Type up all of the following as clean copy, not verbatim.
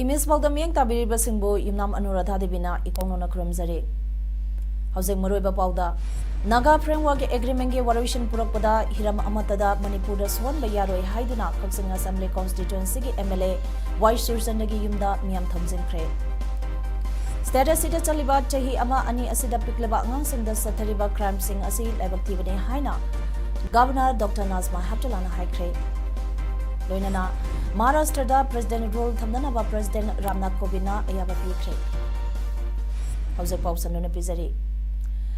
Imis Paodam yang tabiri basingbo Yumnam Anuradha Devina ikonona krumzari. Housing Maroiba Pauda Naga Framework Agreement ge Waration Purakpada Hiram Amatada Manipur Swan Bayaroi Haiduna Kaksing Assembly Constituency ge MLA Y Sursandagi Yumda Miam Thamjin Kre. Status Sita Chaliba Chahi Ama Ani Asida Pikleba Ngang Singda Sathariba Crime Sing Asi Labaktivane Haina Governor Dr. Nazma Haptalana Haikre. Loinana Maharashtra President role Thamdanaba President Ramnath Kovina Ayaba Pikre. House Pausan Luna Pizari.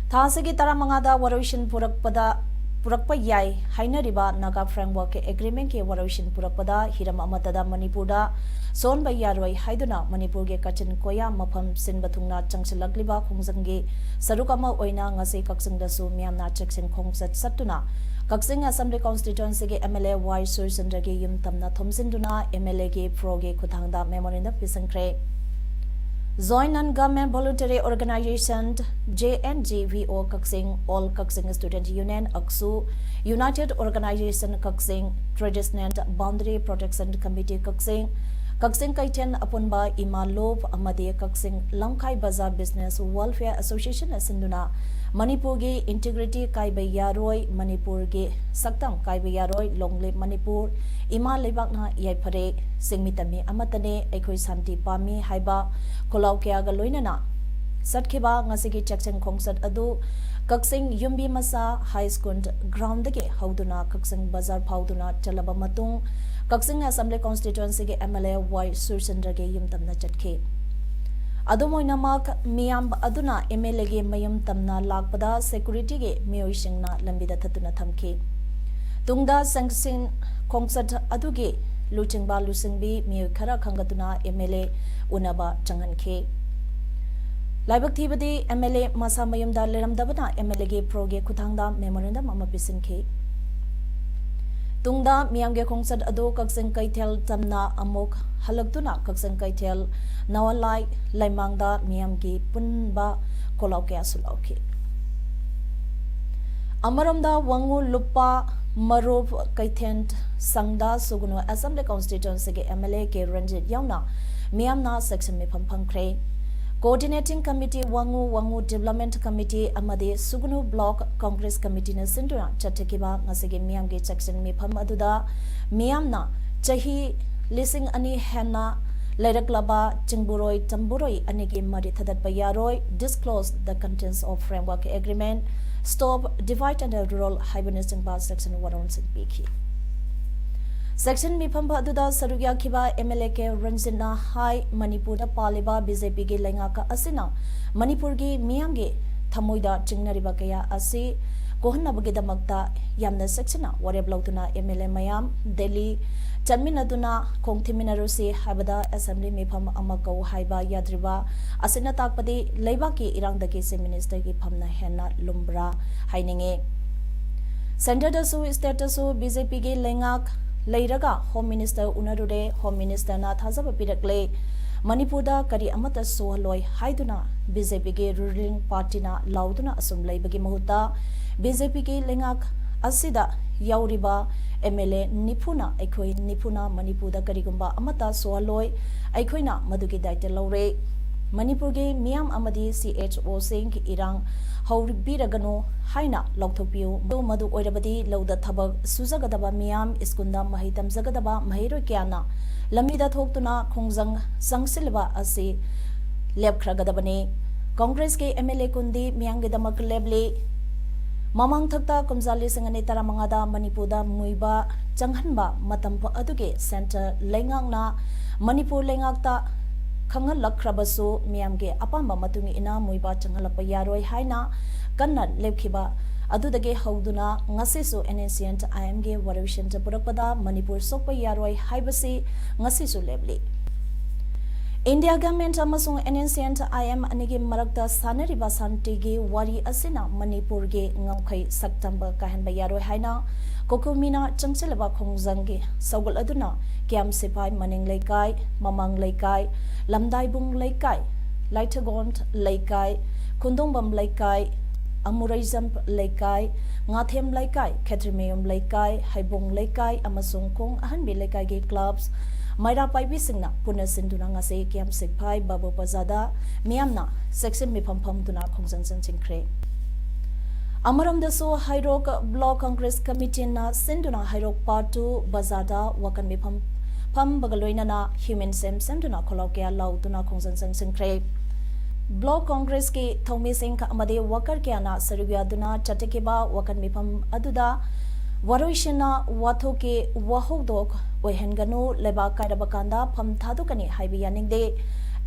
Thasagi Taramangada Waration Purakpa Yai, Hainariba Naga Framework Agreement ke Waration Purakpada, Hiram Amatada Manipurda, Son by Yaroi Haiduna, Manipurge Kachin Koya, Mapam Sin Batungna, Changsilagliba, Kongzangi, Sarukama Oina, Ngasi Kaksingdasu, Miamna Cheksin Kongsat Satuna. Kaksing Assembly Constituency ge MLA Y Sursandagi Yum Tamna Thomsinduna MLA ge Froge Kuthangda Memorandum Pisankre. Joint Non-Government Voluntary Organization JNGVO Kaksing All Kaksing Student Union AKSU United Organization Kaksing Traditional Boundary Protection Committee Kaksing Kaiten Apunba Ima Lob Amade Kaksing Lamkai Bazaar Business Welfare Association Asinduna Manipur ge Integrity Kaibai Yaroi Manipur ge Saktang Kaibai Yaroi Longlip Manipur Ima Lebakna Yaipare Singmitami Amatane Ekoi Santi Pami Haiba Kolau Kyaga Loinana Satkeba Ngasigi Chechen Kongsat Adu Kaksing Yumbi Masa High School Ground ge Hauduna Kaksing Bazaar Pauduna Chalaba Matung Kaksing Assembly Constituency ge MLA Y Sursandra ge Yumtamna Chatke Adumoinamak Miam Aduna MLA ge Mayum Tamna Lakpada Security ge Mioishingna Lambida Tatuna Thamke Tungda Sangsin Kongsat Aduge Luchingba Lusingbi Mio Kara Kangatuna MLA Unaba Changanke Laibak Thibadi MLA Masa Mayumda Leramdabana MLA ge Proge Kuthangda Memorandum Amapisinke Tungda Miamge Kongsat Adu Kaksing Kaitel Tamna Amok Halaktuna Kaksing Kaitel Nawalai Laimangda Miamgi Punba Kolauke Sulauke Amaramda Wangu Lupa Marub Kaitent Sangda Sugunu Assembly Constituency ge MLA ke Ranjit Yauna Miamna Section Mipam Pankre Coordinating Committee Wangu Development Committee Amade Sugunu Block Congress Committee na Sinduna Chatakiba Ngasige Miamge Section Mipam Aduda Miamna Chahi Lising Ani Henna Leraklaba Chingburoi Tamburoi Anigi Mari Thadat Bayaroi disclose the contents of Framework Agreement Stop Divide and Rural Hibernation Bar Section 116 Section Mipamba Aduda Sarugya Kiba MLA ke Ranjina High Manipur da Paliba BJP ge Lengaka Asina Manipur ge Miamge Thamoida Chingnariba Kaya Asi Kohanabage Damakta Yamna Sectiona Wareblotuna MLA Mayam Delhi Chanminaduna Kongtiminarusi Habada Assembly Mipam Amako Haiba Yadriba Asina Takpadi Leibaki Irangdaki Se Minister gi Pamna Henna Lumbra Haininge Center Dasu Statusu BJP ge Lengak Leiraga Home Minister Unarude Home Minister na Thazaba Pirakle Manipurda Kari Amata Sohaloi Haiduna BJP ge ruling party na Lauduna Asum Laibagi Mahuta BJP ge Lengak Asida Yauriba MLA Nipuna Ekoi Nipuna Manipurda Karigumba Amata Sohaloi Ekoina Maduki Daite Laure Manipur ge Miam Amadi CHO Sing Irang Hauribiragano Haina Loktopiu Madu Oirabadi Lauda Tabak Suzagadaba Miam Iskunda Mahitam Zagadaba Mahiro Kiana Lamida Thoktuna Kongzang Sangsilva Asi Lebkragadabane Congress ke MLA Kundi Miangidamak Leble Mamang Thakta Kumzali Singani Taramangada Manipurda Muiba Changhanba Matampa Aduge Center Lengangna Manipur Lengakta Kangal Lakrabasu Miamge Apamba Matungi Ina Muiba Changalapa Yaroi Haina Kanna Lebkiba adudage hauduna ngasisu NNCN IM ge warishin purakpada Manipur sokpa yaroi haibasi ngasisu lebli India government amasung NNCN IM anigi marakta sanariba santigi wari asina Manipur ge ngamkhai September kahan bayaroi haina kokumina changchelaba khongjanggi sawgal aduna kiam sipai maning laikai mamang laikai lamdai bung laikai laithagont laikai kundongbam laikai amurai laikai ngathem laikai khetrimeum laikai haibong laikai amasung kong ahanbi laikai ge clubs Maira Paibi Singna Puna Sinduna ngase kiam sikpai babu pazada miyamna section mi phampam duna khongsan chingkre Amaram daso Hairok Block Congress Committee na Sinduna Hairok Part 2 Bazada wakan mi pham bagaloina na human sem duna kholokya lautuna khongsan chingkre Block Congress ki thomi sing ka amade wakar kya na sarugya duna chatekeba wakan mi pham aduda Waroishina wathoke wahodok oihenganu leba kairabakanda pham thadukani haibi yaningde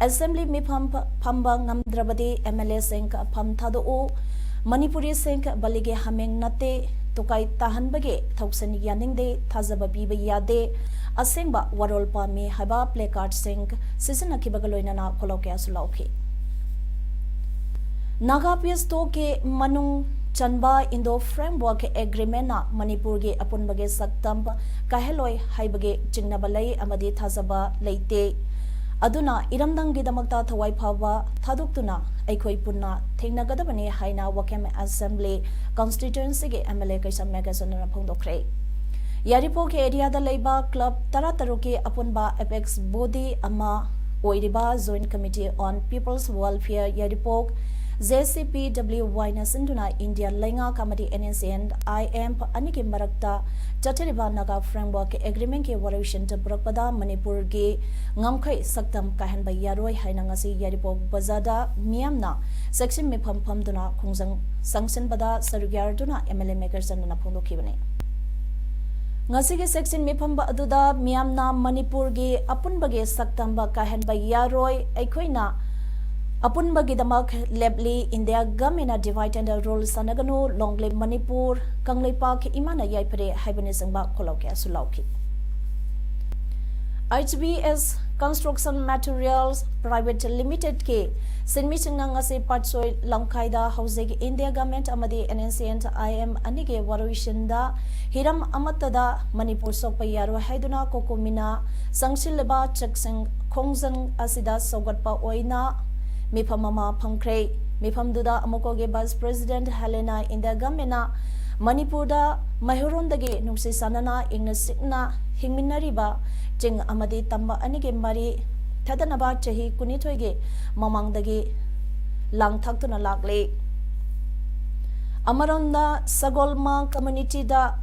assembly mi phamba ngamdrabadi MLA sing pham thadu Manipuri sing balige hameng nate tukai tahanbage thoksan yaningde thazaba biba yade asengba warolpa mi haiba placard sing season akibagaloina na kholokya sulauki Naga Pisto ke manung Chanba Indo Framework Agreement na Manipur ge apunbage saktam kaheloi haibage chingnabalai amadi thazaba leite aduna iramdang gi damakta thawai phawa thaduktuna aikhoi punna thengnagadabani haina wakem assembly constituency ge MLA kaisa magazine na phongdokre Yaripo ke area da leiba club tarataru ke apunba apex body ama oiriba joint committee on people's welfare Yaripo JCPWY na sinduna India Lenga Committee NNCN IM aniki marakta Chatariba Naga Framework Agreement ke warishin purakpada Manipur ge ngamkhai saktam kahan ba yaroi haina ngasi Yaripo Bazada miyamna section me pham duna khongjang sanction bada sarugyar duna MLA makers na phondokhibane ngasi ge section me pham ba aduda miyamna Manipur ge apunbage saktam ba kahan ba yaroi aikhoina Apunbagidamak lebli India gamina divide and role sanaganu longle Manipur kanglei park imana yaipare haibane sangba kholokya sulauki HBS Construction Materials Private Limited ke sinmi chingna ngase patsoi lamkhaida housing India government amadi NNCN IM anige warishinda hiram amatada Manipur sokpa yaro haiduna kokomina sangsilba chakseng khongjang asida sogatpa oina Miphamama Phamkre Miphamduda Amokoge Vice President Helena India Gamena Manipurda Mahurondage Nusi Sanana Ingna Sikna Hingminariba Jing Amadi Tamba Anige Mari Tadanaba Chahi Kunitoge Mamangdagi Lang Taktuna Lakle Amaronda Sagolma Community da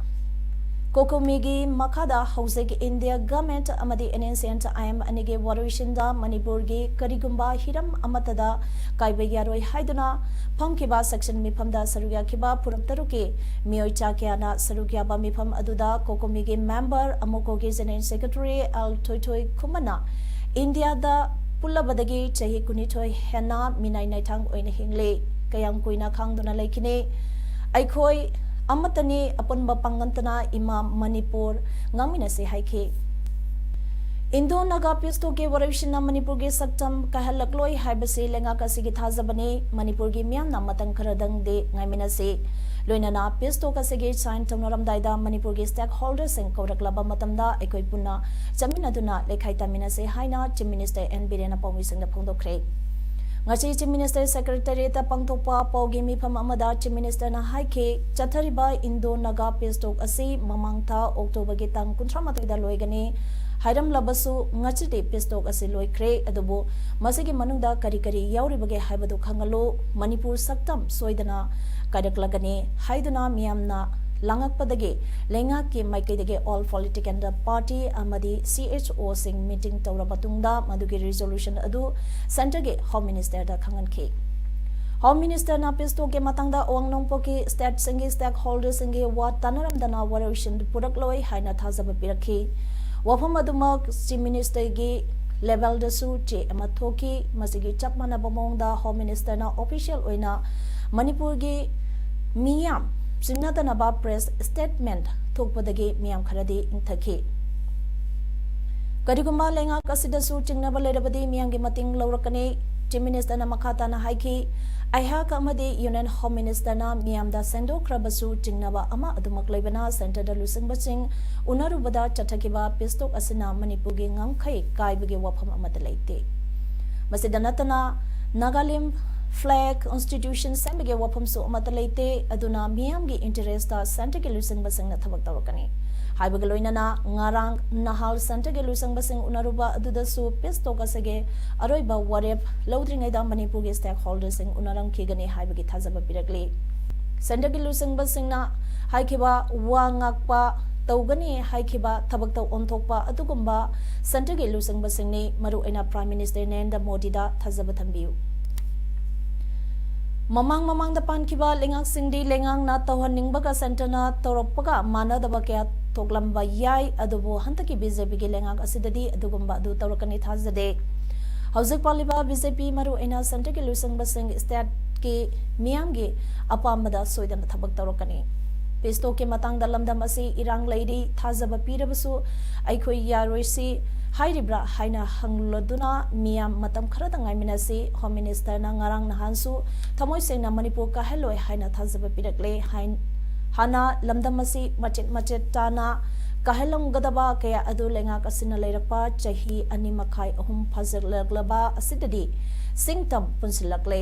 Kokomigi Makada Housing India Government Amadi NNCN IM Anige Warishinda Manipur ge Karigumba Hiram Amatada Kaibayaroi Haiduna Pamkiba section Mipamda Sarugya Kiba Puramtaruke Mioy Chakiana Sarugya Ba Mipam Aduda Kokomigi member Amokoge General Secretary Al Toitoi Kumana India da Pulabadagi Chahi Kunitoi Hena Minai Naitang Oin Hingle Kayam Kuina Kangduna Laikine Aikoi Amatani upon Bapangantana Imam Manipur Ngamina se haike Indo Naga Pisto ke Warishina Manipur ge Saktam Kahalakloi Haibase Lenga Kasigi Thazabane Manipur ge Miam Namatang Karadang de Ngamina se Loinana Pisto Kasigi sign Tonoram Daida Manipur ge stakeholders and Koraklaba Matamda Ekoipuna Jaminaduna Lekhaita Mina se Haina Chief Minister and Birena Pomising the Pondokre Ngachi Chief Minister Secretary ta pangtokpa paugi mifam amada Chief Minister na haike chathariba Indo Naga Pestok asi mamangtha October ge tang 38 da loigani hairam labasu ngachi de Pestok asi loikre adubu masigi manungda kari yauribage haibadu khangalo Manipur saktam soidana kadaklagani haiduna miyamna langakpadage lenga ke maikaidage all political and party amadi CHO sing meeting tawrabatungda madugi resolution adu center ge home minister da khanganki home minister na pisto ke matangda wangnong poki state singi stakeholders singi wa tanaram dana warishin purakloi haina thazaba pirakhi wafam aduma chief minister ge level da su che amathoki masigi chapmana bomong da home minister na official oina Manipur ge miyam ꯆꯤꯡꯅꯗꯅꯕ press statement ꯊꯣꯛꯄꯗꯒꯤ ꯃꯤꯌꯥꯝ ꯈꯔꯗꯤ ꯏꯪꯊꯈꯤ ꯀꯔꯤꯒꯨꯝꯕ ꯂꯩꯉꯥꯛ ꯑꯁꯤꯗꯁꯨ ꯆꯤꯡꯅꯕ ꯂꯩꯔꯕꯗꯤ ꯃꯤꯌꯥꯝꯒꯤ ꯃꯇꯦꯡ ꯂꯧꯔꯛꯀꯅꯤ ꯆꯤꯐ ꯃꯤꯅꯤꯁꯇꯔꯅ ꯃꯈꯥ ꯇꯥꯅ ꯍꯥꯏꯈꯤ ꯑꯩꯍꯥꯛ ꯑꯃꯗꯤ ꯌꯨꯅꯤꯌꯟ ꯍꯣꯝ ꯃꯤꯅꯤꯁꯇꯔꯅ ꯃꯤꯌꯥꯝꯗ ꯁꯦꯡꯗꯣꯛꯈ꯭ꯔꯕꯁꯨ ꯆꯤꯡꯅꯕ ꯑꯃ ꯑꯗꯨꯃꯛ ꯂꯩꯕꯅ ꯁꯦꯟꯇꯔꯗ ꯂꯨꯆꯤꯡꯕꯁꯤꯡ ꯎꯅꯔꯨꯕꯗ ꯆꯠꯊꯈꯤꯕ ꯄꯤꯁꯇꯣꯛ ꯑꯁꯤꯅ ꯃꯅꯤꯄꯨꯔꯒꯤ ꯉꯝꯈꯩ ꯀꯥꯏꯕꯒꯤ ꯋꯥꯐꯝ ꯑꯃꯠꯇ ꯂꯩꯇꯦ ꯃꯁꯤꯗ ꯅꯠꯇꯅ ꯅꯥꯒꯥꯂꯦꯟ ꯐ꯭ꯂꯦꯛ ꯀꯟꯁꯇꯤꯇ꯭ꯌꯨꯁꯟ ꯁꯦꯝꯕꯒꯤ ꯋꯥꯐꯝꯁꯨ ꯑꯃꯠꯇ ꯂꯩꯇꯦ ꯑꯗꯨꯅ ꯃꯤꯌꯥꯝꯒꯤ ꯏꯟꯇꯔꯦꯁꯇ ꯁꯦꯟꯇꯔꯒꯤ ꯂꯨꯆꯤꯡꯕꯁꯤꯡꯅ ꯊꯕꯛ ꯇꯧꯔꯛꯀꯅꯤ ꯍꯥꯏꯕꯒ ꯂꯣꯏꯅꯅ ꯉꯔꯥꯡ ꯅꯍꯥꯜ ꯁꯦꯟꯇꯔꯒꯤ ꯂꯨꯆꯤꯡꯕꯁꯤꯡ ꯎꯅꯔꯨꯕ ꯑꯗꯨꯗꯁꯨ ꯄꯤꯁꯇꯣꯛ ꯑꯁꯤꯒꯤ ꯑꯔꯣꯏꯕ ꯋꯥꯔꯦꯞ ꯂꯧꯗ꯭ꯔꯤꯉꯩꯗ ꯃꯅꯤꯄꯨꯔꯒꯤ ꯁ꯭ꯇꯦꯛ ꯍꯣꯜꯗꯔꯁꯤꯡ ꯎꯅꯔꯝꯈꯤꯒꯅꯤ ꯍꯥꯏꯕꯒꯤ ꯊꯥꯖꯕ ꯄꯤꯔꯛꯂꯤ ꯁꯦꯟꯇꯔꯒꯤ ꯂꯨꯆꯤꯡꯕꯁꯤꯡꯅ ꯍꯥꯏꯈꯤꯕ ꯋꯥ ꯉꯥꯛꯄ ꯇꯧꯒꯅꯤ ꯍꯥꯏꯈꯤꯕ ꯊꯕꯛꯇ ꯑꯣꯟꯊꯣꯛꯄ ꯑꯗꯨꯒꯨꯝꯕ ꯁꯦꯟꯇꯔꯒꯤ ꯂꯨꯆꯤꯡꯕꯁꯤꯡꯅꯤ ꯃꯔꯨꯑꯣꯏꯅ ꯄ꯭ꯔꯥꯏꯝ ꯃꯤꯅꯤꯁꯇꯔ ꯅꯔꯦꯟꯗ꯭ꯔ ꯃꯣꯗꯤꯗ ꯊꯥꯖꯕ ꯊꯝꯕꯤꯌꯨ ꯃꯃꯥꯡꯗ ꯄꯥꯟꯈꯤꯕ ꯂꯩꯉꯥꯛꯁꯤꯡꯗꯤ ꯂꯩꯉꯥꯛꯅ ꯇꯧꯍꯟꯅꯤꯡꯕꯒ ꯁꯦꯟꯇꯔꯅ ꯇꯧꯔꯛꯄꯒ ꯃꯥꯟꯅꯗꯕ ꯀꯌꯥ ꯊꯣꯛꯂꯝꯕ ꯌꯥꯏ ꯑꯗꯨꯕꯨ ꯍꯟꯗꯛꯀꯤ ꯕꯤꯖꯦꯄꯤꯒꯤ ꯂꯩꯉꯥꯛ ꯑꯁꯤꯗꯗꯤ ꯑꯗꯨꯒꯨꯝꯕ ꯑꯗꯨ ꯇꯧꯔꯛꯀꯅꯤ ꯊꯥꯖꯗꯦ ꯍꯧꯖꯤꯛ ꯄꯥꯜꯂꯤꯕ ꯕꯤꯖꯦꯄꯤ ꯃꯔꯨꯑꯣꯏꯅ ꯁꯦꯟꯇꯔꯒꯤ ꯂꯨꯆꯤꯡꯕꯁꯤꯡ ꯁ꯭ꯇꯦꯠꯀꯤ ꯃꯤꯌꯥꯝꯒꯤ ꯑꯄꯥꯝꯕꯗ ꯁꯣꯏꯗꯅ ꯊꯕꯛ ꯇꯧꯔꯛꯀꯅꯤ ꯄꯤꯁꯇꯣꯛꯀꯤ ꯃꯇꯥꯡꯗ ꯂꯝꯗꯝ ꯑꯁꯤ ꯏꯔꯥꯡ ꯂꯩꯔꯤ ꯊꯥꯖꯕ ꯄꯤꯔꯕꯁꯨ ꯑꯩꯈꯣꯏ ꯌꯥꯔꯣꯏꯁꯤ ꯍꯥꯏꯔꯤꯕ꯭ꯔꯥ ꯍꯥꯏꯅ ꯍꯪꯂꯗꯨꯅ ꯃꯤꯌꯥꯝ ꯃꯇꯝ ꯈꯔꯗ ꯉꯥꯏꯃꯤꯟꯅꯁꯤ ꯍꯣꯝ ꯃꯤꯅꯤꯁꯇꯔꯅ ꯉꯔꯥꯡ ꯅꯍꯥꯟꯁꯨ ꯊꯃꯣꯏ ꯁꯦꯡꯅ ꯃꯅꯤꯄꯨꯔ ꯀꯥꯏꯍꯜꯂꯣꯏ ꯍꯥꯏꯅ ꯊꯥꯖꯕ ꯄꯤꯔꯛꯂꯦ ꯍꯥꯟꯅ ꯂꯝꯗꯝ ꯑꯁꯤ ꯃꯆꯦꯠ ꯇꯥꯅ ꯀꯥꯏꯍꯜꯂꯝꯒꯗꯕ ꯀꯌꯥ ꯑꯗꯨ ꯂꯩꯉꯥꯛ ꯑꯁꯤꯅ ꯂꯩꯔꯛꯄ ꯆꯍꯤ 2.5 ꯐꯥꯖꯤꯜꯂꯛꯂꯕ ꯑꯁꯤꯗꯗꯤ ꯁꯤꯡꯇꯝ ꯄꯨꯟꯁꯤꯜꯂꯛꯂꯦ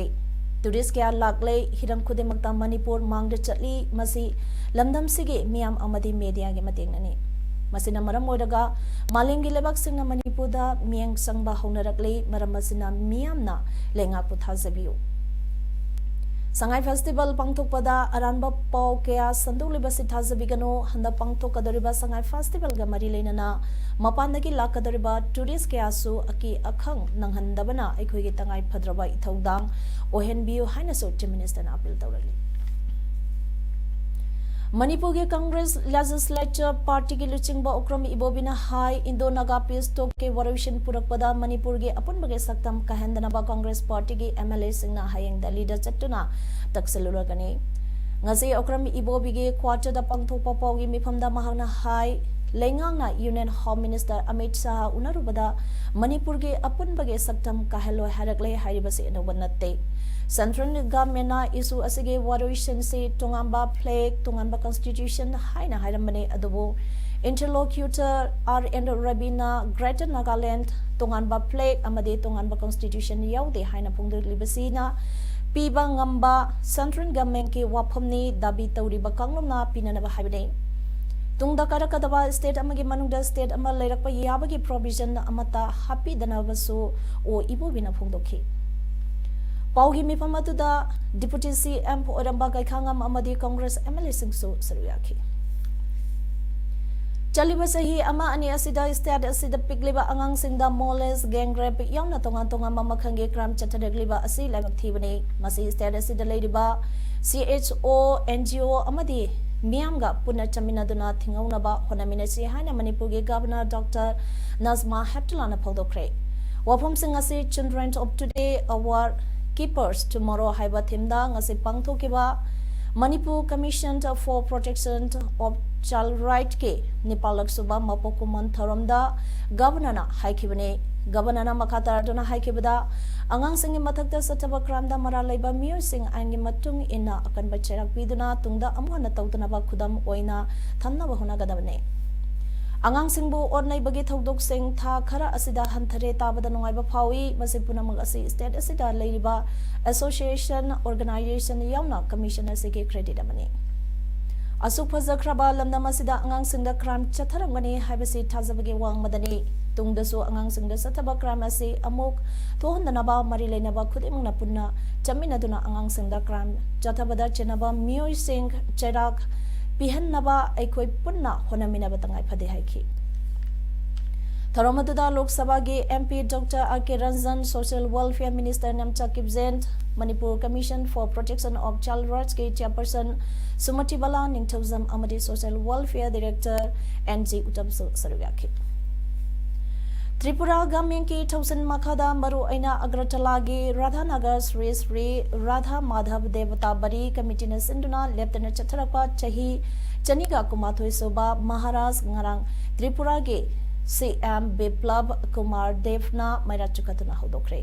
ꯇꯨꯔꯤꯁ ꯀꯌꯥ ꯂꯥꯛꯂꯦ ꯍꯤꯔꯝ ꯈꯨꯗꯤꯡꯃꯛꯇ ꯃꯅꯤꯄꯨꯔ ꯃꯥꯡꯗ ꯆꯠꯂꯤ ꯃꯁꯤ ꯂꯝꯗꯝꯁꯤꯒꯤ ꯃꯤꯌꯥꯝ ꯑꯃꯗꯤ ꯃꯦꯗꯤꯌꯥꯒꯤ ꯃꯇꯦꯡꯅꯅꯤ ꯃꯁꯤꯅ ꯃꯔꯝ ꯑꯣꯏꯔꯒ ꯃꯥꯂꯦꯝꯒꯤ ꯂꯩꯕꯥꯛꯁꯤꯡꯅ ꯃꯅꯤꯄꯨꯔꯗ ꯃꯤꯠꯌꯦꯡ ꯆꯪꯕ ꯍꯧꯅꯔꯛꯂꯤ ꯃꯔꯝ ꯑꯁꯤꯅ ꯃꯤꯌꯥꯝꯅ ꯂꯩꯉꯥꯛꯄꯨ ꯊꯥꯖꯕꯤꯌꯨ Sangai Festival pangthokpada aranba pau kaya sandolibasi thazabigano handa pangthokadoriba Sangai Festival ga mari leinana mapandagi lakadoriba tourist kaya su aki akhang nanghandabana aikhoigi tangai phadraba ithodang ohenbiu haina so Chief Minister na appeal tawrali Manipur के Congress legislature party के लुचिंगबा ओक्रम इबोबिना हाई Indo Naga peace के वरविशन पुरकपदा मणिपुर के अपुनबगे सक्तम कहंदनबा कांग्रेस पार्टी के एमएलए सिंगना हायंग दिल्लीदा चट्टुना तक्सलुरगनी ngasi okram ibobige quarter da pangthokpa pawgi mifamda mahangna hai leingangna union home minister Amit Shah unarubada manipur ge apunbage saktam kahelo harakle hairibase nobanatte central government issue asige waruishan se tungamba flag tungamba constitution haina hairamane adubu interlocutor RN Rabina Greater Nagaland tungamba flag amade tungamba constitution yaude haina phongdolibasina piba ngamba central government ke waphamni dabi tawriba kanglomna pinanaba haibane tungda karakadaba state amagi manungda state ama leirakpa yabagi provision amata happy danabasu o ibobina phongdokhi paugi mifam atuda deputy CM oramba gaikhangam amadi congress MLA singsu saruyakhi Chaliba sahi ama ani asida state asida pigliba angang singda moles gang rape yauna tonga mamakhange crime chatadagliba asi lamak thibani masi state asida leidiba CHO NGO amadi miyamga punna chaminaduna thingaunaba honaminasi hana manipurgi governor Dr. Nazma Heptulana phaldokre wafam sing asi children of today award keepers tomorrow haiba thimda ngasi pangthokiba Manipur Commission for Protection of Child Right ke Nepal Suba Mapokuman Tharamda Governor na haikibane Governor na makata dona haikibada angang singi mathakta sataba kramda mara laiba miyo sing angi matung ina akan bacherak biduna tungda amhana tawtuna ba khudam oina thanna ba hona gadabane angang singbu ornai bagi thodok sing tha khara asida hanthare tabada nungai ba phawi masi punamag asi state asida leiriba association organization yauna commission asige credit amani asuk phazakraba lamnam asida angang singda crime chatharamgani haibasi thazabagi wang madani tungdasu angang singda sathaba crime asi amuk thohandanaba mari leinaba khudimangna punna chaminaduna angang singda crime chathabada chenaba miyoi sing cherak Pihannaba aikoi punna honaminaba tangai phade haiki Tharamadada Lok Sabha ge MP Dr. R.K. Ranjan Social Welfare Minister Namcha Kipzent Manipur Commission for Protection of Child Rights ke Chairperson Sumati Bala Ningthawjam amadi Social Welfare Director NG Utam Sarugaki Tripura government की थौसन मखादा मरु अइना अग्रतलागी राधानगर श्री श्री राधा माधव देवता बरी committee ने सिंधुना लेफ्टन चथरपा चही चनिगा कुमाथोई सोबा महाराज ngarang Tripura के CM Biplab Kumar देवना मैरा चुकतना होदोखरे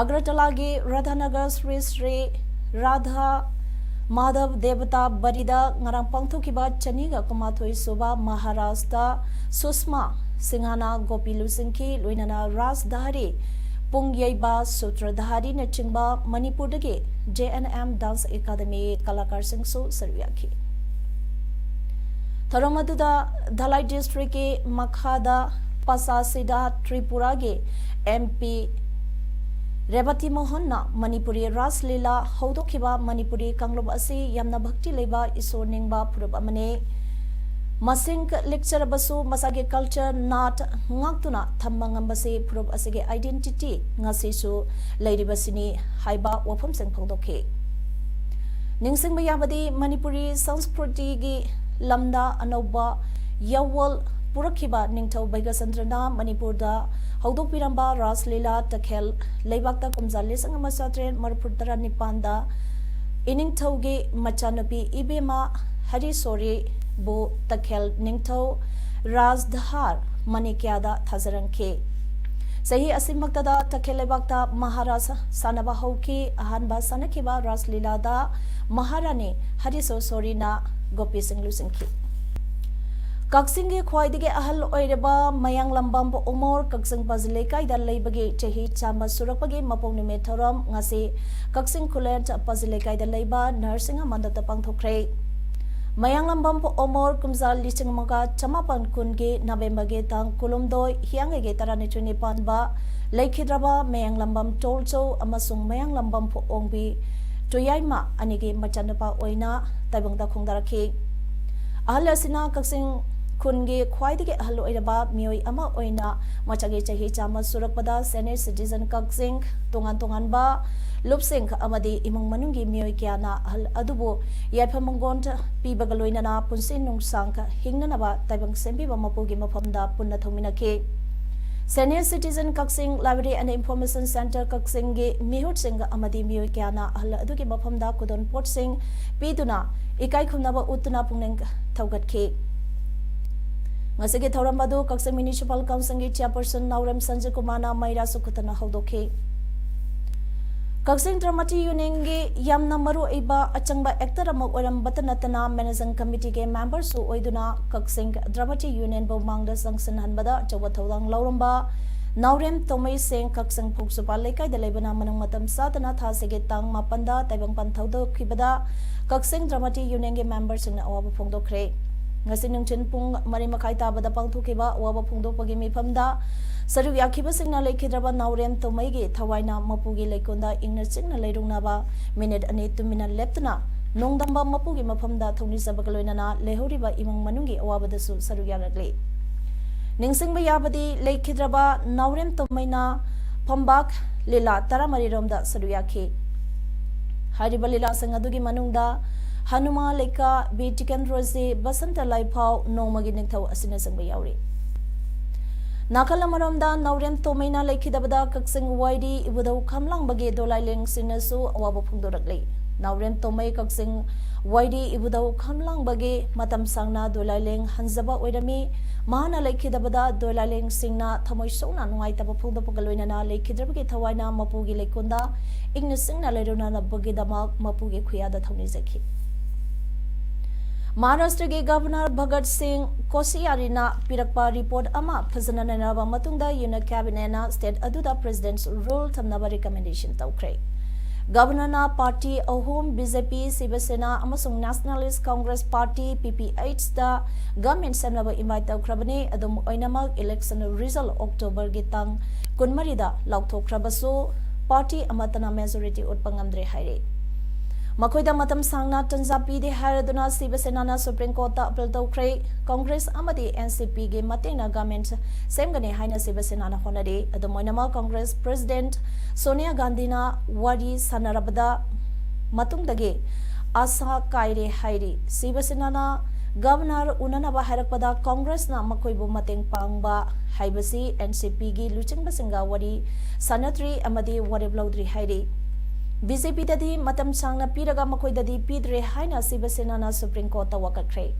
अग्रतलागी राधानगर श्री श्री राधा माधव देवता बरीदा ngarang pangthokiba chaniga kumathoi soba Maharashtra Sushma सिंहाना गोपी लुसिंकी लोइनाना राजधारी पुंगयबा सूत्रधारी ने चिंबा मणिपुर के JNM डांस एकेडमी कलाकार सिंहसु सरवियाखी थरोमदुदा धलाई डिस्ट्रिक्ट के मखादा पसासिदा त्रिपुरा के MP रेवती मोहन मणिपुरी रासलीला हौदोखिबा मणिपुरी कांगलोब असी यामना भक्ति लेबा ईश्वर निंगबा पुरब अमने मसिंग लेक्चर बसु मसागे कल्चर नाट ngakuna thambangambase पुरब असिगे identity ngasisu leiribasini haiba wafam seng phongdokhe ningsingba yabadi manipuri संस्कृति gi lamda anoba yawal purakhiba ningthau baigasandrana manipurda haudopiramaba raslila takhel leibakta kumjali sangama satren marpurtara nipanda iningthauge machanapi ibema hari sori बो तखेल निंगथौ राजधार मनिक्यादा थाजरंखे सही असिमक्तदा तखेल लेबाक्ता महाराज सानबा हौकी अहानबा सानखिबा रासलीलादा महारानी हरिसो सोरीना गोपी सिंह लुसिंखी कक्सिंगे ख्वाइदिगे अहल ओइरबा मयांग लंबम उमोर कक्सिंग बजले काइदा लेबगे चही Chama सुरकपगे मपोंग निमे थरम ngase Kakching खुलेंट बजले काइदा लेबा nursing मंदत पांगथोख्रे मयांग Lambam ओमोर कुमजाल लिसिंग मगा चमापन कुनगे नवेम्बरगे तांग कुलुमदोय हियांगे तराने चुनी पानबा लेखिद्रबा मयांग लंबम टोलचो अमसुंग मयांग लंबम ओंगबी टोयाइमा अनिगे मचनपा ओइना ताइबंगदा खोंदारखे अहल असिना कक्सिंग खुनगे ख्वाइदिगे अहल ओइरबा मियोय अमा ओइना मचगे चही चामा सुरकपदा सेनियर सिटीजन कक्सिंग तोंगान तोंगानबा लुपसिंग अमदी इमुंग मनुंगी मियोय क्याना अहल अदुबो याफमंगोन पीबगा लोइनाना पुंसिन नुंगसांग हिंगनबा ताइबंग सेंबिबा मपुगी मफमदा पुन्ना थोमिनाखे senior citizen Kakching library and information centre Kakching गे मिहुट सिंग अमदी मियोय क्याना अहल अदुगी मफमदा कुदोन पोट सिंग पीदुना इकाई खुमनाबा उतुना पुंगनेंग थौगतखे ngasige thorambadu kakse municipal council gi chairperson naurem sanjay kumana maira sukutana haudoke kakse dramati union gi yamna maru iba achangba actor amok oram batanatana managing committee ge members su oiduna kakse dramati union bo mangda sanction hanbada chawa thodang lauramba naurem tomai seng kakse phuksupa lekai da lebana manang matam satana thasege tang mapanda taibang panthodo khibada kakse dramati union ge members na awa phongdokre ngasi nungchin pung mari makai tabada pangthukiba waba phungdopagi mifamda saru yakhiba singna lekhidraba naurem tomaigi thawaina mapugi lekonda ingna chingna leirungnaba minute ani 2 minute leptuna nongdamba mapugi mafamda thongni sabagaloinana lehoriba imang manungi awabadasu saru yaragli ningsingba yabadi lekhidraba naurem tomaina phambak lila taramari romda saru yakhi hariba lila sangadugi manungda Hanuma लेका बेटिकन रोजे बसंत लाइफाव नोमगी निथौ असिना संग यावरी नाकल मरमदा नौरेम तोमैना लेखिदबदा कक्सिंग वाइडी इबुदौ खमलांग बगे दोलाइलेंग सिनसु अवाब फुंगदोरकले नौरेम तोमै कक्सिंग वाइडी इबुदौ खमलांग बगे मतम सांगना दोलाइलेंग हंजबा ओइरमी महाना लेखिदबदा दोलाइलेंग सिंगना थमोय सोना नुंगाइतब फुंगदपगलोइना लेखिद्रबगे थवाइना मपुगी लेकोंदा इग्न सिंगना लेरुना नबगे दमा मपुगी खुयादा थौनि जखि महाराष्ट्र के गवर्नर भगत सिंह कोसियारीना पिरकपा रिपोर्ट अमा फजना नैनाबा मतुंगदा यूनियन कैबिनेटना स्टेट अदुदा प्रेसिडेंट्स रूल थमनाबा रिकमेंडेशन तौख्रे गवर्नरना पार्टी अहोम बीजेपी शिवसेना अमसुंग नेशनलिस्ट कांग्रेस पार्टी PPH दा गवर्नमेंट सेमनाबा इनवाइट तौख्रबने अदुम ओइनामक इलेक्शन रिजल्ट अक्टोबर गे तंग 12 दा लाउथोख्रबसु पार्टी अमतना मेजॉरिटी उत्पंगमद्रे हाइरे मखोइदा मतम सांगना तंजा पीदे हारदुना शिवसेना सुप्रीम कोर्ट अपील तौख्रे कांग्रेस अमदी NCP गे मतेना गवर्नमेंट सेमगने हाइना शिवसेना होनदे अदमोइनामा कांग्रेस प्रेसिडेंट सोनिया गांधी ना वारी सनरबदा मतुंगदगे आशा कायरे हाइरी Shiv Sena Governor unanaba harakpada Congress na makoibu mateng pangba haibasi NCP gi luchingba singa wari sanatri amadi warib laudri hairi BJP dadi matam sangna piraga makoidadi pidre haina Sivasena na Supreme Court tawakakre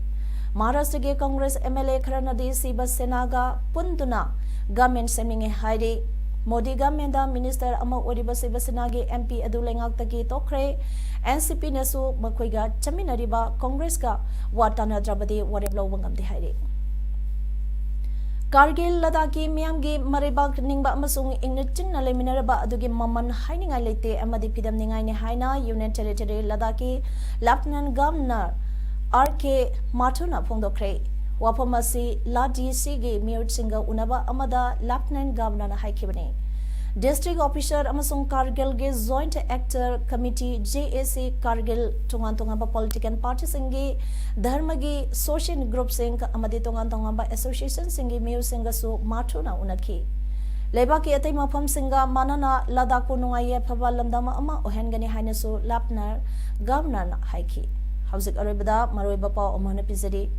Maharashtra ge Congress MLA kharanadi Sivasena ga punduna government seminge hairi Modi government da minister ama oriba Sivasena ge MP adu lengak taki tokre NCP nesu makoiga chaminariba Congress ka watana drabadi warib lawangam di hairi Kargil Ladaki Miamgi Maribak Ningba Masung Ingniching na Leminaraba Adugi Maman Haininga Lete Amadi Pidam Ningai Haina Union Territory Ladaki Lieutenant Governor RK Matuna Pondokre Wapamasi Ladi Sigi Miut Singa Unaba Amada Lieutenant Governor Haikibane District Officer Amasung Kargil ge Joint Actor Committee JAC Kargil Tungan Tungaba Political Party Singi Dharmagi Social Group Sing Amadi Tungan Tungaba Association Singi Miu Singasu Matuna Unaki Lebaki Ate Mapam Singa Manana Ladaku Nungaye Pavalandama Ama Ohengani Hainesu Lapner Governor Haiki Hauzik Arabada Maroibapa Omana Pizadi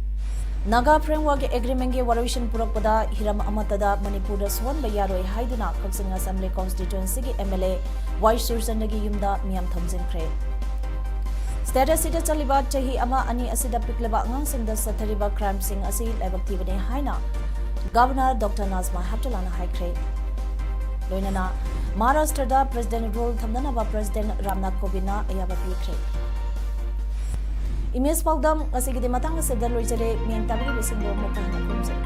Naga Framework Agreement ge Waration Purapada Hiram Amatada Manipur Swan Bayaroi Haiduna Kaksing Assembly Constituency ge MLA Y Sursandagi Yumda Miam Thamjin Kre Status Sida Chaliba Chahi Ama Ani Asida Piklaba Ngang Singda Sathariba Crime Sing Asi Laibakti Bane Haina Governor Dr. Nazma Hatulana Haikre Loinana Maharashtra da President role Thamdanaba President Ramnath Kovina Ayaba Pikre Image Paodam asigi de matang sa daloy jare miyang tabi bising do mo kahana kumsa